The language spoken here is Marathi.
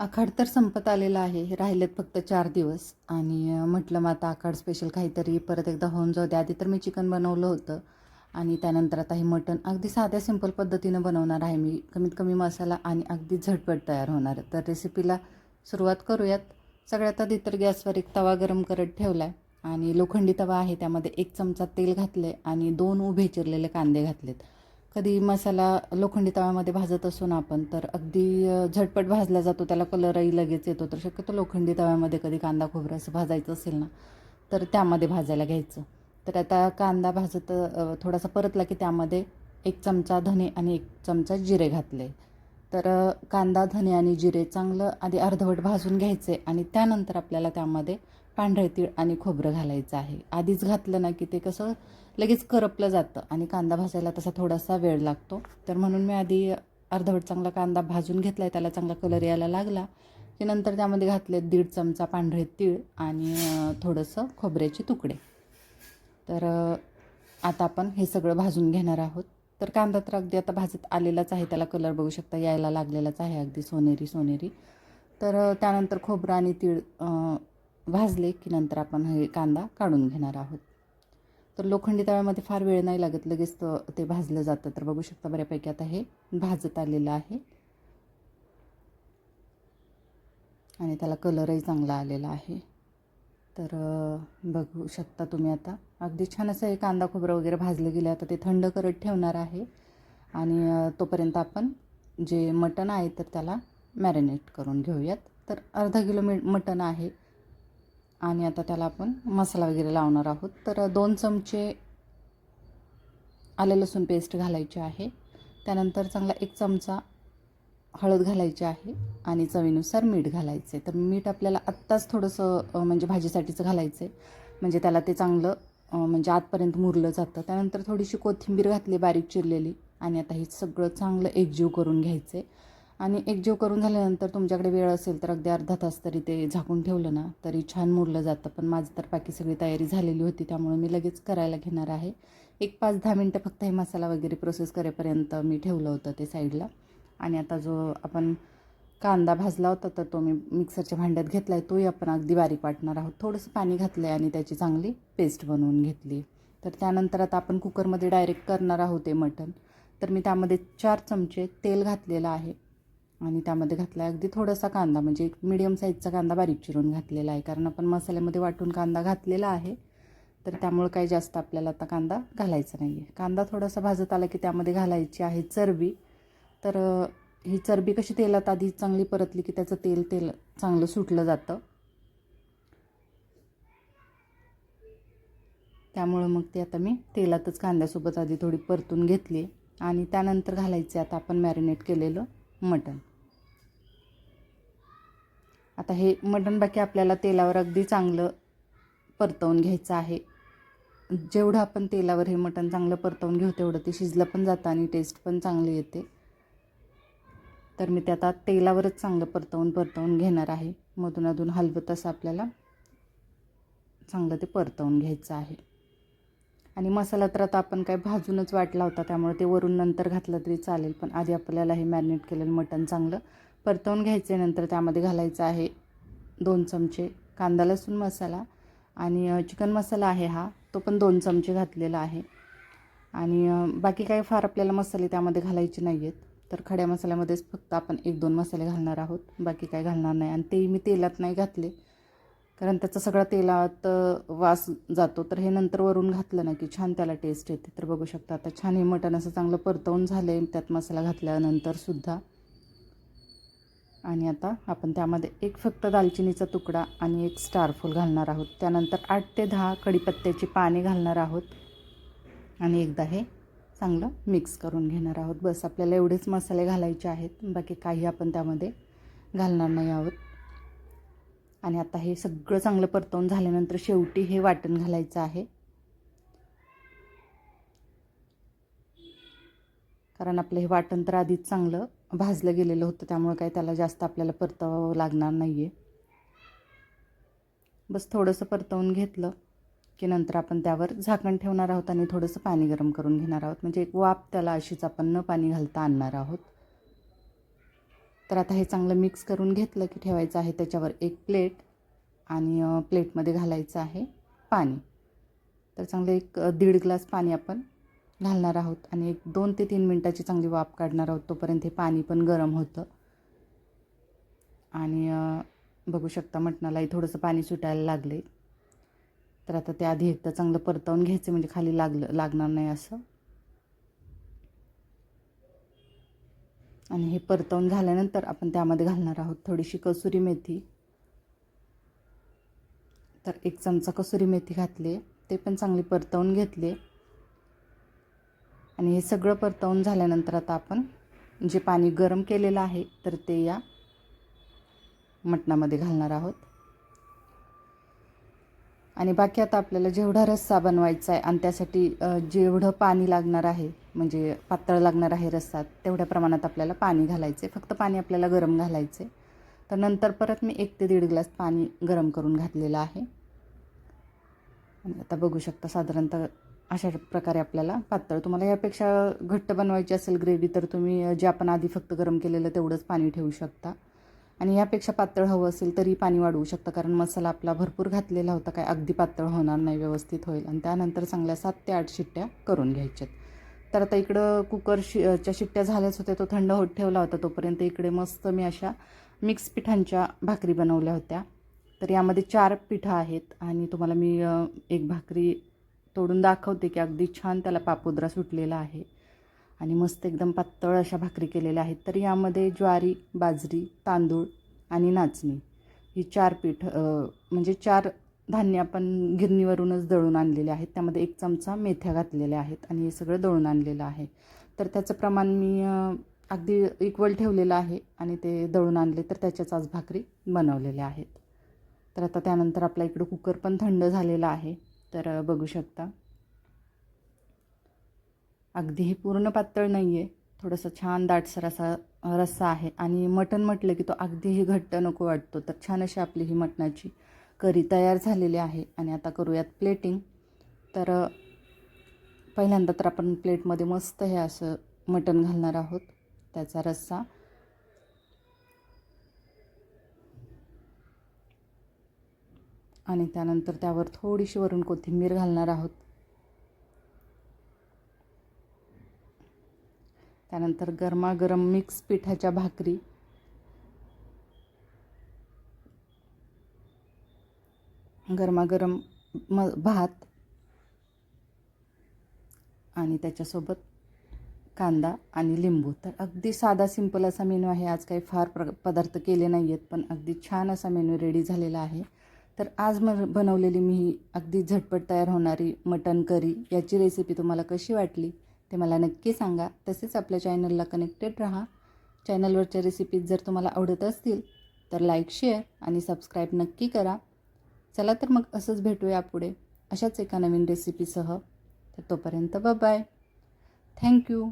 आखाड तर संपत आलेला आहे. राहिलेत फक्त 4 दिवस आणि म्हटलं मग आता आखाड स्पेशल काहीतरी परत एकदा होऊन जाऊ दे. आधी तर मी चिकन बनवलं होतं आणि त्यानंतर आता हे मटण अगदी साध्या सिंपल पद्धतीनं बनवणार आहे मी. कमीत कमी मसाला आणि अगदी झटपट तयार होणार. तर रेसिपीला सुरुवात करूयात. सगळ्यात आधी तर गॅसवर एक तवा गरम करत ठेवला आहे आणि लोखंडी तवा आहे. त्यामध्ये 1 चमचा तेल घातले आणि 2 उभे चिरलेले कांदे घातलेत. कधी मसाला लोखंडी तव्यामध्ये भाजत असू ना आपण तर अगदी झटपट भाजला जातो, त्याला कलरही लगेच येतो. तर शक्यतो लोखंडी तव्यामध्ये कधी कांदा खोबरं असं भाजायचं असेल ना तर त्यामध्ये भाजायला घ्यायचं. तर आता कांदा भाजत थोडासा परतला की त्यामध्ये 1 चमचा धने आणि 1 चमचा जिरे घातले. तर कांदा, धने आणि जिरे चांगलं आधी अर्धवट भाजून घ्यायचे आणि त्यानंतर आपल्याला त्यामध्ये पांढरे तीळ आणि खोबरं घालायचं आहे. आधीच घातलं ना की ते कसं लगेच करपलं जातं आणि कांदा भाजायला तसा थोडासा वेळ लागतो. तर म्हणून मी आधी अर्धवट चांगला कांदा भाजून घेतला आहे, त्याला चांगला कलर यायला लागला की नंतर त्यामध्ये घातले 1.5 चमचा पांढरे तीळ आणि थोडंसं खोबऱ्याचे तुकडे. तर आता आपण हे सगळं भाजून घेणार आहोत. तर कांदा तर अगदी आता भाजत आलेलाच आहे, त्याला कलर बघू शकता यायला लागलेलाच आहे अगदी सोनेरी सोनेरी. तर त्यानंतर खोबरं आणि तीळ भाजले की नंतर आपण हे कांदा काढून घेणार आहोत. तर लोखंडी तव्यामध्ये फार वेळ नाही लागत, लगेच ते भाजलं जातं. तर बघू शकता बऱ्यापैकी आता हे भाजत आलेलं आहे आणि त्याला कलरही चांगला आलेला आहे. तर बघू शकता तुम्ही आता अगदी छान असं हे कांदा खोबरं वगैरे भाजलं गेलं. आता ते थंड करत ठेवणार आहे आणि तोपर्यंत आपण जे मटण आहे तर त्याला मॅरिनेट करून घेऊयात. तर अर्धा किलो मटण आहे आणि आता त्याला आपण मसाला वगैरे लावणार आहोत. तर 2 चमचे आलं लसूण पेस्ट घालायची आहे. त्यानंतर चांगला 1 चमचा हळद घालायची आहे आणि चवीनुसार मीठ घालायचे. तर मीठ आपल्याला आत्ताच थोडंसं म्हणजे भाजीसाठीचं घालायचं आहे, म्हणजे त्याला ते चांगलं म्हणजे आतपर्यंत मुरलं जातं. त्यानंतर थोडीशी कोथिंबीर घातली बारीक चिरलेली आणि आता हे सगळं चांगलं एकजीव करून घ्यायचं आहे. आणि एकजीव करून झाल्यानंतर तुमच्याकडे वेळ असेल तर अगदी अर्धा तास तरी ते झाकून ठेवलं ना तरी छान मुरलं जातं. पण माझं तर बाकी सगळी तयारी झालेली होती त्यामुळे मी लगेच करायला घेणार आहे. एक 5-10 मिनटं फक्त हे मसाला वगैरे प्रोसेस करेपर्यंत मी ठेवलं होतं ते साईडला. आणि आता जो आपण कांदा भाजला होता तर तो मी मिक्सरच्या भांड्यात घेतला आहे, तोही आपण अगदी बारीक वाटणार आहोत. थोडंसं पाणी घातलं आहे आणि त्याची चांगली पेस्ट बनवून घेतली. तर त्यानंतर आता आपण कुकरमध्ये डायरेक्ट करणार आहोत ते मटण. तर मी त्यामध्ये 4 चमचे तेल घातलेलं आहे आणि त्यामध्ये घातला आहे अगदी थोडासा कांदा, म्हणजे एक मीडियम साईजचा कांदा बारीक चिरून घातलेला आहे, कारण आपण मसाल्यामध्ये वाटून कांदा घातलेला आहे. तर त्यामुळे काही जास्त आपल्याला आता कांदा घालायचा नाही आहे. कांदा थोडासा भाजत आला की त्यामध्ये घालायची आहे चरबी. तर ही चरबी कशी तेलात आधी चांगली परतली की त्याचं तेल चांगलं सुटलं जातं, त्यामुळं मग ते आता मी तेलातच कांद्यासोबत आधी थोडी परतून घेतली आणि त्यानंतर घालायचे आता आपण मॅरिनेट केलेलं मटण. आता हे मटण बाकी आपल्याला तेलावर अगदी चांगलं परतवून घ्यायचं आहे. जेवढं आपण तेलावर हे मटण चांगलं परतवून घेऊ तेवढं ते शिजलं पण जातं आणि टेस्ट पण चांगली येते. तर मी ते आता तेलावरच चांगलं परतवून घेणार आहे. मधून अधून हलवत असं आपल्याला चांगलं ते परतवून घ्यायचं आहे. आणि मसाला तर आता आपण काय भाजूनच वाटला होता त्यामुळे ते वरून नंतर घातलं तरी चालेल, पण आधी आपल्याला हे मॅरिनेट केलेलं मटण चांगलं परतवून घ्यायचं आहे. नंतर त्यामध्ये घालायचं आहे 2 चमचे कांदा लसूण मसाला आणि चिकन मसाला आहे हा, तो पण 2 चमचे घातलेला आहे. आणि बाकी काही फार आपल्याला मसाले त्यामध्ये घालायचे नाही आहेत. तर खड्या मसाल्यामध्येच फक्त आपण 1-2 मसाले घालणार आहोत, बाकी काय घालणार नाही. आणि तेही मी तेलात नाही घातले कारण त्याचा सगळा तेलात वास जातो. तर हे नंतर वरून घातलं ना की छान त्याला टेस्ट येते. तर बघू शकता आता छान हे मटण असं चांगलं परतवून झालं आहे त्यात मसाला घातल्यानंतरसुद्धा. आणि आता आपण त्यामध्ये एक फक्त दालचिनीचा तुकडा आणि 1 स्टारफूल घालणार आहोत. त्यानंतर 8 ते 10 कढीपत्त्याची पाने घालणार आहोत आणि एकदा हे चांगलं मिक्स करून घेणार आहोत. बस आपल्याला एवढेच मसाले घालायचे आहेत, बाकी काही आपण त्यामध्ये घालणार नाही आहोत. आणि आता हे सगळं चांगलं परतवून झाल्यानंतर शेवटी हे वाटण घालायचं आहे, कारण आपलं हे वाटण तर आधीच चांगलं भाजलं गेलेलं होतं त्यामुळे काय त्याला जास्त आपल्याला परतवावं लागणार नाही आहे. बस थोडंसं परतवून घेतलं की नंतर आपण त्यावर झाकण ठेवणार आहोत आणि थोडंसं पाणी गरम करून घेणार आहोत, म्हणजे एक वाफ त्याला अशीच आपण न पाणी घालता आणणार आहोत. तर आता हे चांगलं मिक्स करून घेतलं की ठेवायचं आहे त्याच्यावर एक प्लेट आणि प्लेटमध्ये घालायचं आहे पाणी. तर चांगलं एक 1.5 ग्लास पाणी आपण घालणार आहोत आणि एक 2 ते 3 मिनटाची चांगली वाफ काढणार आहोत. तोपर्यंत हे पाणी पण गरम होतं आणि बघू शकता मटणालाही थोडंसं पाणी सुटायला लागले. तर आता ते आधी एकदा चांगलं परतवून घ्यायचं म्हणजे खाली लागणार नाही असं. आणि हे परतवून झाल्यानंतर आपण त्यामध्ये घालणार आहोत थोडीशी कसुरी मेथी. तर 1 चमचा कसुरी मेथी घातली, ते पण चांगली परतवून घेतली. आणि हे सगळं परतवून झाल्यानंतर आता आपण जे पाणी गरम केलेलं आहे तर ते या मटणामध्ये घालणार आहोत. आणि बाकी आता आपल्याला जेवढा रस्सा बनवायचा आहे आणि त्यासाठी जेवढं पाणी लागणार आहे म्हणजे पातळ लागणार आहे रस्सा तेवढ्या प्रमाणात आपल्याला पाणी घालायचे. फक्त पाणी आपल्याला गरम घालायचे. तर नंतर परत मी 1 ते 1.5 ग्लास पाणी गरम करून घातलेलं आहे. आणि आता बघू शकता साधारणतः अशा प्रकारे आपल्याला पातळ, तुम्हाला यापेक्षा घट्ट बनवायची असेल ग्रेव्ही तर तुम्ही जे आपण आधी फक्त गरम केलेलं तेवढंच पाणी ठेवू शकता. आणि यापेक्षा पातळ हवं असेल तरी पाणी वाढवू शकता, कारण मसाला आपला भरपूर घातलेला होता, काय अगदी पातळ होणार नाही, व्यवस्थित होईल. आणि त्यानंतर चांगल्या 7 ते 8 शिट्ट्या करून घ्यायच्यात. तर आता इकडं च्या शिट्ट्या झाल्याच होत्या, तो थंड होत ठेवला होता. तोपर्यंत इकडे मस्त मी अशा मिक्स पिठांच्या भाकरी बनवल्या होत्या. तर यामध्ये 4 पिठं आहेत आणि तुम्हाला मी एक भाकरी तोडून दाखवते की अगदी छान त्याला पापुद्रा सुटलेला आहे आणि मस्त एकदम पातळ अशा भाकरी केलेल्या आहेत. तर यामध्ये ज्वारी, बाजरी, तांदूळ आणि नाचणी ही 4 पीठ म्हणजे 4 धान्य आपण गिरणीवरूनच दळून आणलेले आहेत. त्यामध्ये 1 चमचा मेथ्या घातलेल्या आहेत आणि हे सगळं दळून आणलेलं आहे. तर त्याचं प्रमाण मी अगदी इक्वल ठेवलेलं आहे आणि ते दळून आणले तर त्याच्याच आज भाकरी बनवलेल्या आहेत. तर आता त्यानंतर आपला इकडं कुकर पण थंड झालेला आहे. तर बघू शकता अगदीही पूर्ण पातळ नाही आहे, थोडंसं छान दाटसर असा रस्सा आहे. आणि मटण म्हटलं की तो अगदीही घट्ट नको वाटतो. तर छान अशी आपली ही मटणाची करी तयार झालेली आहे. आणि आता करूयात प्लेटिंग. तर पहिल्यांदा तर आपण प्लेटमध्ये मस्त हे असं मटण घालणार आहोत, त्याचा रस्सा. आणि त्यानंतर त्यावर थोडीशी वरून कोथिंबीर घालणार आहोत. त्यानंतर गरमागरम मिक्स पिठाच्या भाकरी, गरमागरम भात आणि त्याच्यासोबत कांदा आणि लिंबू. तर अगदी साधा सिंपल असा मेनू आहे. आज काही फार पदार्थ केले नाही आहेत, पण अगदी छान असा मेनू रेडी झालेला आहे. तर आज बनवलेली मी अगदी झटपट तयार होणारी मटण करी याची रेसिपी तुम्हाला कशी वाटली ते मला नक्की सांगा. तसेच आपल्या चॅनलला कनेक्टेड राहा. चॅनलवरच्या रेसिपीज जर तुम्हाला आवडत असतील तर लाईक, शेअर आणि सबस्क्राईब नक्की करा. चला तर मग असंच भेटूया पुढे अशाच एका नवीन रेसिपीसह. तर तोपर्यंत बाय. थँक्यू.